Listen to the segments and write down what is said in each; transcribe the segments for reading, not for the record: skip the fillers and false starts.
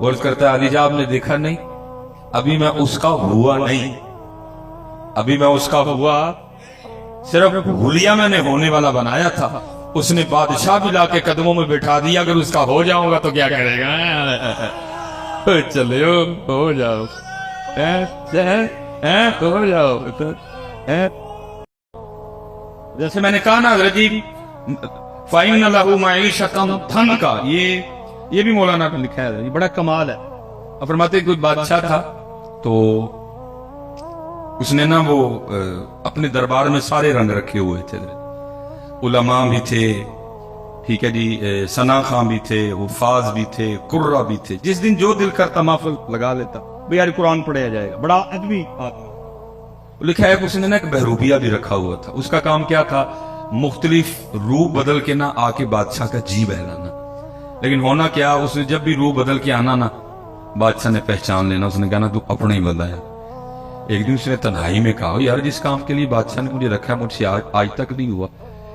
غور کرتا ہے علی جان آپ نے دیکھا نہیں ابھی میں اس کا ہوا نہیں, ابھی میں اس کا ہوا صرف حلیہ میں نے ہونے والا بنایا تھا. اس نے بادشاہ بھی لا کے قدموں میں بٹھا دیا, اگر اس کا ہو جاؤں گا تو کیا کرے گا؟ چلے ہو جاؤ ہو جاؤ. جیسے میں نے کہا نا حضرت جی فَإِنَّ لَهُ مَعِيشَةً ضَنْكَ, یہ بھی مولانا نے لکھا ہے, یہ بڑا کمال ہے. اور فرماتے کوئی بادشاہ تھا تو اس نے نا وہ اپنے دربار میں سارے رنگ رکھے ہوئے تھے, علماء بھی تھے, ٹھیک ہے جی, ثنا خان بھی تھے, حفاظ بھی تھے, قرہ بھی تھے. جس دن جو دل کرتا محفل لگا لیتا, بھئی یار قرآن پڑھایا جائے گا, بڑا ادبی آدمی. لکھا ہے کہ اس نے نا ایک بہروپیہ بھی رکھا ہوا تھا. اس کا کام کیا تھا؟ مختلف روح بدل کے نا آ کے بادشاہ کا جی بہلانا. لیکن ہونا کیا, اس نے جب بھی روح بدل کے آنا نا بادشاہ نے پہچان لینا. اس نے کہا نا تو اپنا ہی بندہ ہے. ایک دن اس نے تنہائی میں کہا یار جس کام کے لیے بادشاہ نے مجھے رکھا ہے مجھ سے آج تک نہیں ہوا,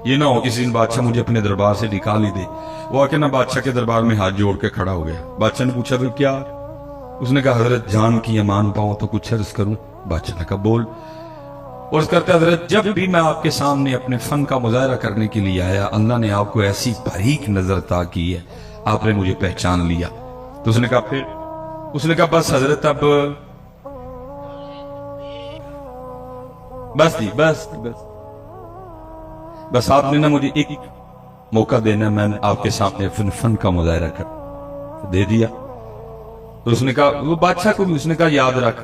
یہ نہ ہو کسی دن بادشاہ مجھے اپنے دربار سے نکال ہی دے. وہ آ کے نا بادشاہ کے دربار میں ہاتھ جوڑ کے کھڑا ہو گیا. بادشاہ نے پوچھا بھئی کیا؟ اس نے کہا حضرت جان کی امان پاؤں تو کچھ عرض کروں. بادشاہ نے کہا بول. اور اس کرتے حضرت جب بھی میں آپ کے سامنے اپنے فن کا مظاہرہ کرنے کے لیے آیا اللہ نے آپ کو ایسی باریک نظر عطا کی ہے, آپ نے مجھے پہچان لیا. تو اس نے کہا پھر؟ اس نے کہا بس حضرت اب بس جی بس آپ نے نا مجھے ایک موقع دینا, میں نے آپ کے سامنے فن کا مظاہرہ کر دے دیا. تو اس نے کہا وہ بادشاہ کو بھی اس نے کہا یاد رکھ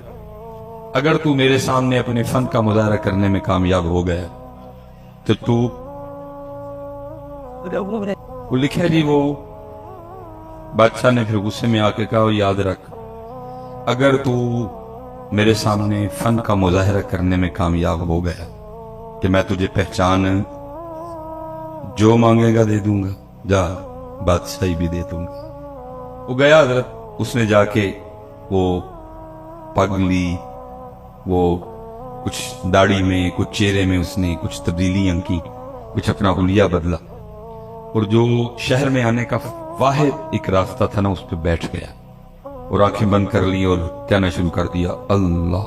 اگر تو میرے سامنے اپنے فن کا مظاہرہ کرنے میں کامیاب ہو گیا تو وہ لکھا جی وہ بادشاہ نے پھر غصے میں آ کے کہا یاد رکھ اگر تو میرے سامنے فن کا مظاہرہ کرنے میں کامیاب ہو گیا کہ میں تجھے پہچان جو مانگے گا دے دوں گا, جا بادشاہی بھی دے دوں گا. وہ گیا حضرت, اس نے جا کے وہ پگ لی, وہ کچھ داڑھی میں کچھ چہرے میں اس نے کچھ تبدیلیاں کی, کچھ اپنا حلیہ بدلا, اور جو شہر میں آنے کا واحد ایک راستہ تھا نا اس پہ بیٹھ گیا اور آنکھیں بند کر لی اور کہنا شروع کر دیا اللہ,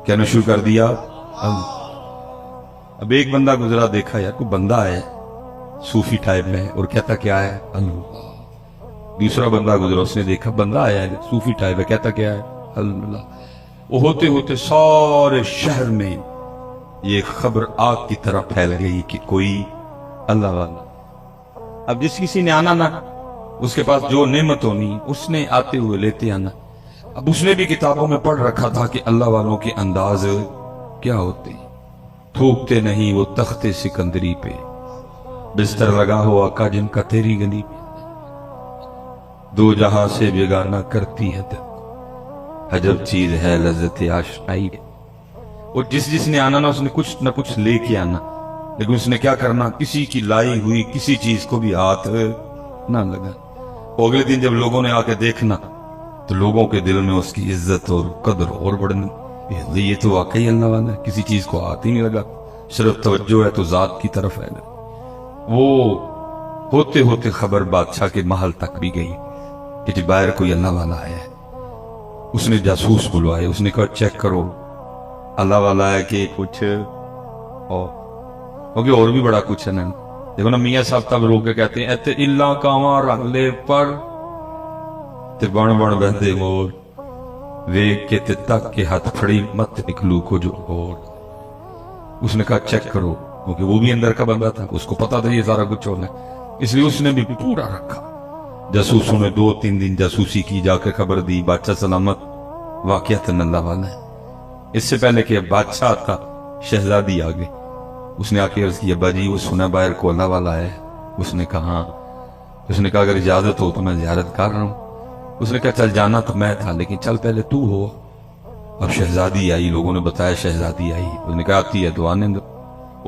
کہنا شروع کر دیا اللہ. اب ایک بندہ گزرا, دیکھا یار کوئی بندہ ہے صوفی ٹائپ میں اور کہتا کیا ہے اللہ. دوسرا بندہ گزرا, اس نے دیکھا بندہ آیا ہے صوفی ٹائپ ہے, کہتا کیا ہے اللہ. وہ ہوتے ہوتے سارے شہر میں یہ خبر آگ کی طرح پھیل گئی کہ کوئی اللہ والا. اب جس کسی نے آنا نا اس کے پاس جو نعمت ہونی اس نے آتے ہوئے لیتے آنا. اب اس نے بھی کتابوں میں پڑھ رکھا تھا کہ اللہ والوں کے انداز کیا ہوتے, تھوکتے نہیں وہ تخت سکندری پہ, بستر لگا ہو آقا جن کا تیری گلی پہ, دو جہاں سے بیگانہ کرتی ہے دل, عجب چیز ہے لذت آشنائی. اور جس نے آنا نا اس نے کچھ نہ کچھ لے کے آنا, لیکن اس نے کیا کرنا کسی کی لائی ہوئی کسی چیز کو بھی ہاتھ نہ لگا. اگلے دن جب لوگوں نے آ کے دیکھنا تو لوگوں کے دل میں اس کی عزت اور قدر اور بڑھنی, یہ تو واقعی اللہ والا ہے, کسی چیز کو ہاتھ ہی نہیں لگا, صرف توجہ ہے تو ذات کی طرف ہے. وہ ہوتے ہوتے خبر بادشاہ کے محل تک بھی گئی کہ جی باہر کوئی اللہ والا ہے. اس نے جاسوس بلوائے, اس نے کہا چیک کرو اللہ والا ہے کہ کچھ اور بھی بڑا کچھ ہے نا. دیکھو نا میاں صاحب تب روک کے کہتے ہیں ایتے اللہ کاواں رکھ لے پر تے بن بہدے مور ویک کے تے تک کے ہاتھ پھڑی مت نکلو کو جو اور. اس نے کہا چیک کرو, کیونکہ وہ بھی اندر کا بندہ تھا, اس کو پتا تھا یہ سارا کچھ ہونا ہے, اس لیے اس نے بھی پورا رکھا. جاسوسوں نے 2-3 دن جاسوسی کی, جا کے خبر دی بادشاہ سلامت واقعات اللہ والا ہے. اس سے پہلے کہ بادشاہ تھا شہزادی آ گئی, اس نے آ کے عرض کی ابا جی وہ سنا باہر کو اللہ والا ہے. اس نے کہا اس نے کہا اگر اجازت ہو تو میں زیارت کر رہا ہوں. اس نے کہا چل جانا تو میں تھا لیکن چل پہلے تو ہو. اب شہزادی آئی, لوگوں نے بتایا شہزادی آئی. اس نے کہا آتی ہے تو آنے دو.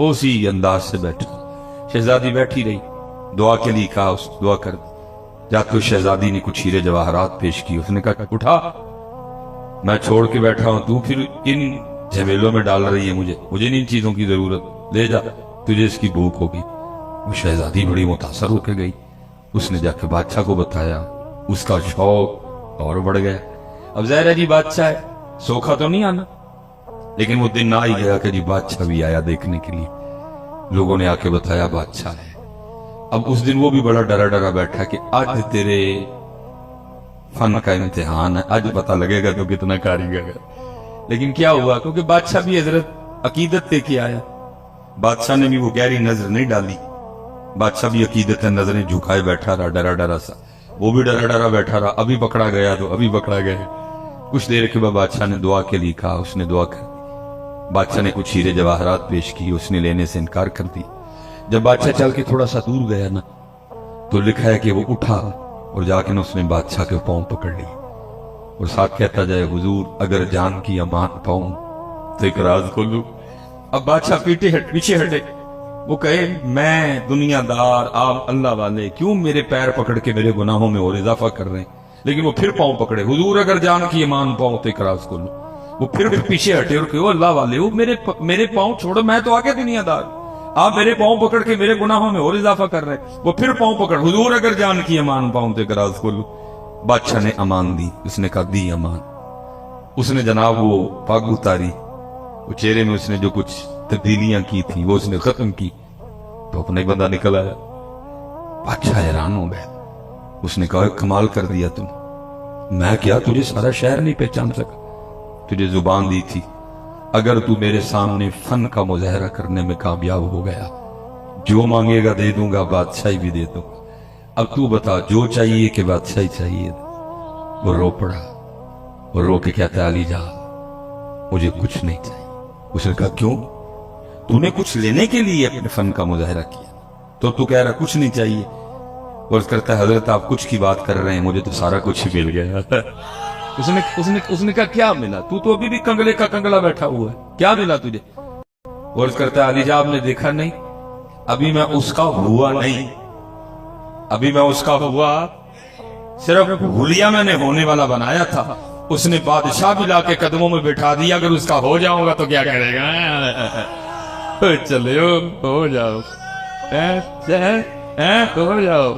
اسی انداز سے بیٹھا, شہزادی بیٹھی رہی, دعا کے لیے کہا اس دعا کر. جاتے شہزادی نے کچھ ہیرے جواہرات پیش کی. اس نے کہا اٹھا میں چھوڑ کے بیٹھا ہوں, تو پھر ان جھمیلوں میں ڈال رہی ہے مجھے نہیں ان چیزوں کی ضرورت, لے جا تجھے اس کی بھوک ہوگی. وہ شہزادی بڑی متاثر ہو کے گئی. اس نے جا کے بادشاہ کو بتایا, اس کا شوق اور بڑھ گیا. اب ظاہر ہے جی بادشاہ ہے, سوکھا تو نہیں آنا, لیکن وہ دن آ ہی گیا کہ جی بادشاہ بھی آیا دیکھنے کے لیے. لوگوں نے آ کے بتایا بادشاہ ہے. اب اس دن وہ بھی بڑا ڈرا ڈرا بیٹھا کہ آج تیرے فن کا امتحان ہے, آج پتہ لگے گا تو کتنا کاریگر ہے. لیکن کیا ہوا, کیونکہ بادشاہ بھی حضرت عقیدت لے کے آیا. بادشاہ نے بھی وہ گہری نظر نہیں ڈالی, بادشاہ بھی عقیدت نظریں جھکائے بیٹھا رہا, ڈرا ڈرا سا. وہ بھی ڈرا ڈرا بیٹھا رہا, ابھی پکڑا گیا تو ابھی پکڑا گیا. کچھ دیر کے بعد بادشاہ نے دعا کے لیے کہا, اس نے دعا کر دی. بادشاہ نے کچھ ہیرے جواہرات پیش کی, اس نے لینے سے انکار کر دی. جب بادشاہ چل کے تھوڑا سا دور گیا نا, تو لکھا ہے کہ وہ اٹھا اور جا کے اس نے بادشاہ کے پاؤں پکڑ لی اور ساتھ کہتا جائے, حضور اگر جان کی امان پاؤں تو ایک راز کھولوں. اب بادشاہ پیچھے ہٹے. وہ کہے میں دنیا دار, آپ اللہ والے کیوں میرے پیر پکڑ کے میرے گناہوں میں اور اضافہ کر رہے ہیں. لیکن وہ پھر پاؤں پکڑے, حضور اگر جان کی امان پاؤں تو ایک راز کھولوں. وہ پھر پیچھے ہٹے اور کہے اللہ والے وہ میرے پاؤں چھوڑو, میں تو آگے دنیا دار, آپ میرے پاؤں پکڑ کے میرے گناہوں میں اور اضافہ کر رہے ہیں. وہ پھر پاؤں پکڑ, حضور اگر جان کی امان پاؤں تو ایک راز کھولوں. بادشاہ نے امان دی, اس نے کہا دی امان. اس نے جناب وہ پگ اتاری, وہ چہرے میں اس نے جو کچھ تبدیلیاں کی تھی وہ اس نے ختم کی, تو اپنا ایک بندہ نکل آیا. بادشاہ حیران ہو گیا. اس نے کہا کمال کر دیا تم, میں کیا تجھے سارا شہر نہیں پہچان سکا, تجھے زبان دی تھی, اگر تو میرے سامنے فن کا مظاہرہ کرنے میں کامیاب ہو گیا, جو مانگے گا دے دوں گا, بادشاہی بھی دے دوں گا. اب تو بتا جو چاہیے کہ بادشاہی چاہیے. وہ رو پڑا, وہ رو کے کہتا علی جا مجھے کچھ نہیں چاہیے. اس نے کہا کیوں, تو نے کچھ لینے کے لیے اپنے فن کا مظاہرہ کیا تو کہہ رہا کچھ نہیں چاہیے. اور کرتا ہے حضرت آپ کچھ کی بات کر رہے ہیں, مجھے تو سارا کچھ ہی مل گیا. اس نے کہا کیا ملا, تو ابھی بھی کنگلے کا کنگلا بیٹھا ہوا ہے, کیا ملا تجھے. اور کرتا ہے علی جا آپ نے دیکھا نہیں, ابھی میں اس کا ہوا نہیں, ابھی میں اس کا ہوا صرف حلیہ میں نے ہونے والا بنایا تھا. اس نے بادشاہ بھی لا کے قدموں میں بٹھا دیا, اگر اس کا ہو جاؤں گا تو کیا کرے گا. چلو ہو جاؤ, ہو جاؤ.